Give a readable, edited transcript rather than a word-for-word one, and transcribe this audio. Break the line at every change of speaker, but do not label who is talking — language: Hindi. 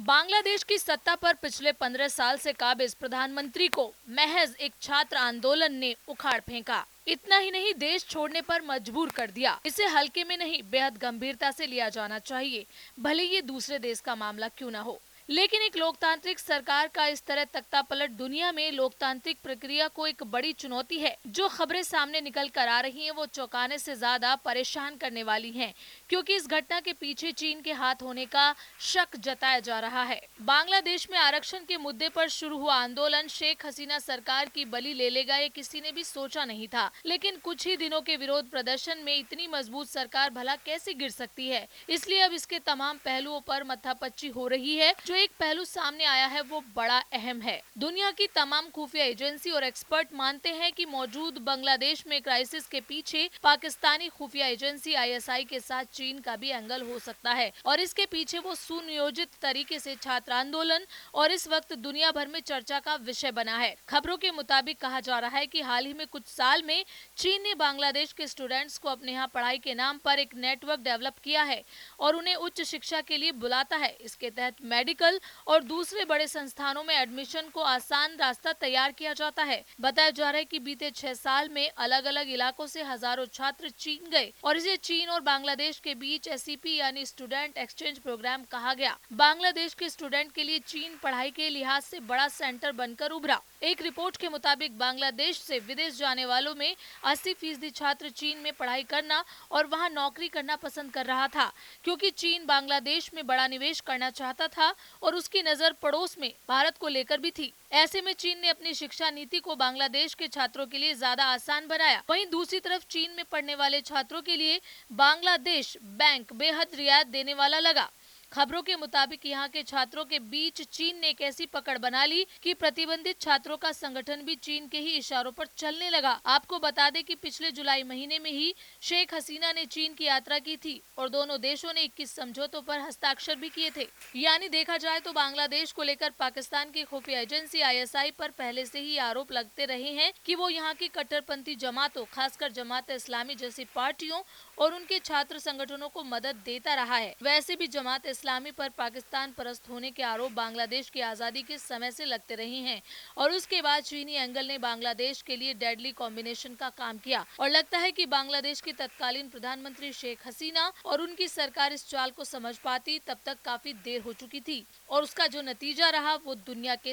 बांग्लादेश की सत्ता पर पिछले 15 साल से काबिज प्रधानमंत्री को महज एक छात्र आंदोलन ने उखाड़ फेंका। इतना ही नहीं, देश छोड़ने पर मजबूर कर दिया। इसे हल्के में नहीं, बेहद गंभीरता से लिया जाना चाहिए, भले ये दूसरे देश का मामला क्यों न हो। लेकिन एक लोकतांत्रिक सरकार का इस तरह तख्तापलट दुनिया में लोकतांत्रिक प्रक्रिया को एक बड़ी चुनौती है। जो खबरें सामने निकल कर आ रही हैं, वो चौंकाने से ज्यादा परेशान करने वाली हैं, क्योंकि इस घटना के पीछे चीन के हाथ होने का शक जताया जा रहा है। बांग्लादेश में आरक्षण के मुद्दे पर शुरू हुआ आंदोलन शेख हसीना सरकार की बलि ले लेगा, ये किसी ने भी सोचा नहीं था। लेकिन कुछ ही दिनों के विरोध प्रदर्शन में इतनी मजबूत सरकार भला कैसे गिर सकती है? इसलिए अब इसके तमाम पहलुओं पर मत्थापच्ची हो रही है। जो एक पहलू सामने आया है वो बड़ा अहम है। दुनिया की तमाम खुफिया एजेंसी और एक्सपर्ट मानते हैं कि मौजूद बांग्लादेश में क्राइसिस के पीछे पाकिस्तानी खुफिया एजेंसी आईएसआई के साथ चीन का भी एंगल हो सकता है, और इसके पीछे वो सुनियोजित तरीके से छात्र आंदोलन और इस वक्त दुनिया भर में चर्चा का विषय बना है। खबरों के मुताबिक कहा जा रहा है कि हाल ही में कुछ साल में चीन ने बांग्लादेश के स्टूडेंट्स को अपने यहाँ पढ़ाई के नाम पर एक नेटवर्क डेवलप किया है और उन्हें उच्च शिक्षा के लिए बुलाता है। इसके तहत मेडिकल और दूसरे बड़े संस्थानों में एडमिशन को आसान रास्ता तैयार किया जाता है। बताया जा रहा है कि बीते 6 साल में अलग अलग इलाकों से हजारों छात्र चीन गए और इसे चीन और बांग्लादेश के बीच एसईपी यानी स्टूडेंट एक्सचेंज प्रोग्राम कहा गया। बांग्लादेश के स्टूडेंट के लिए चीन पढ़ाई के लिहाज से बड़ा सेंटर बनकर उभरा। एक रिपोर्ट के मुताबिक बांग्लादेश से विदेश जाने वालों में 80% छात्र चीन में पढ़ाई करना और वहां नौकरी करना पसंद कर रहा था, क्योंकि चीन बांग्लादेश में बड़ा निवेश करना चाहता था और उसकी नजर पड़ोस में भारत को लेकर भी थी। ऐसे में चीन ने अपनी शिक्षा नीति को बांग्लादेश के छात्रों के लिए ज्यादा आसान बनाया। वहीं दूसरी तरफ चीन में पढ़ने वाले छात्रों के लिए बांग्लादेश बैंक बेहद रियायत देने वाला लगा। खबरों के मुताबिक यहाँ के छात्रों के बीच चीन ने एक ऐसी पकड़ बना ली कि प्रतिबंधित छात्रों का संगठन भी चीन के ही इशारों पर चलने लगा। आपको बता दें कि पिछले जुलाई महीने में ही शेख हसीना ने चीन की यात्रा की थी और दोनों देशों ने 21 समझौतों पर हस्ताक्षर भी किए थे। यानी देखा जाए तो बांग्लादेश को लेकर पाकिस्तान की खुफिया एजेंसी आईएसआई पर पहले से ही आरोप लगते रहे हैं कि वो यहाँ की कट्टरपंथी जमातों, खासकर जमात इस्लामी जैसी पार्टियों और उनके छात्र संगठनों को मदद देता रहा है। वैसे भी जमात इस्लामी पर पाकिस्तान परस्त होने के आरोप बांग्लादेश की आजादी के समय से लगते रहे हैं और उसके बाद चीनी एंगल ने बांग्लादेश के लिए डेडली कॉम्बिनेशन का काम किया और लगता है कि बांग्लादेश की तत्कालीन प्रधानमंत्री शेख हसीना और उनकी सरकार इस चाल को समझ पाती तब तक काफी देर हो चुकी थी और उसका जो नतीजा रहा वो दुनिया के